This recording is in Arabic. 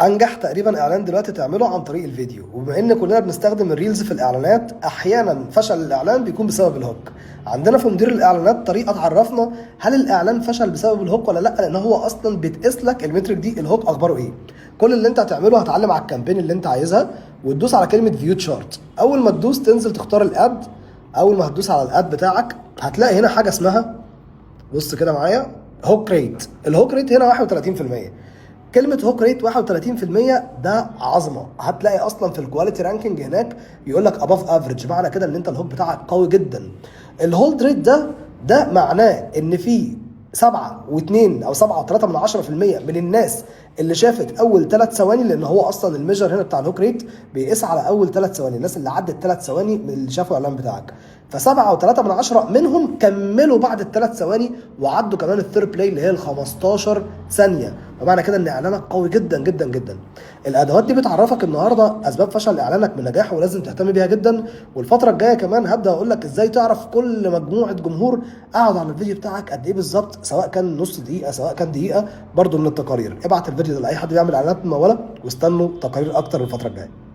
انجح تقريبا اعلان دلوقتي تعمله عن طريق الفيديو، وبما ان كلنا بنستخدم الريلز في الاعلانات احيانا فشل الاعلان بيكون بسبب الهوك. عندنا في مدير الاعلانات طريقه تعرفنا هل الاعلان فشل بسبب الهوك ولا لا، لان هو اصلا بتقيس لك المترك دي الهوك اخباره ايه. كل اللي انت هتعمله هتعلم على الكامبين اللي انت عايزها وتدوس على كلمه فيو تشارت. اول ما تدوس تنزل تختار الاد. اول ما هتدوس على الاد بتاعك هتلاقي هنا حاجه اسمها، بص كده معايا، هوك ريت. الهوك ريت هنا 31%. كلمة هوك ريت 31% ده عظمة. هتلاقي اصلا في الكواليتي رانكينج هناك يقول لك اباف افريج، معنى كده ان انت الهوك بتاعك قوي جدا. الهولد ريت ده معناه ان في 7.2 او 7.3% من الناس اللي شافت اول 3 ثواني، لان هو اصلا الميجر هنا بتاع الهوك ريت بيقيس على اول 3 ثواني، الناس اللي عدت 3 ثواني من اللي شافوا الاعلان بتاعك. ف7.3 منهم كملوا بعد ال3 ثواني وعدوا كمان الثيرد بلاي اللي هي ال 15 ثانيه، ومعنى كده ان اعلانك قوي جدا جدا جدا. الادوات دي بتعرفك النهارده اسباب فشل اعلانك من نجاح، ولازم تهتم بيها جدا. والفتره الجايه كمان هبدا اقول لك ازاي تعرف كل مجموعه جمهور قعدوا على الفيديو بتاعك قد ايه بالظبط، سواء كان نص دقيقه سواء كان دقيقه، برده من التقارير. ابعت الفيديو ده لاي حد بيعمل اعلانات مموله، واستنوا تقارير اكتر الفتره الجايه.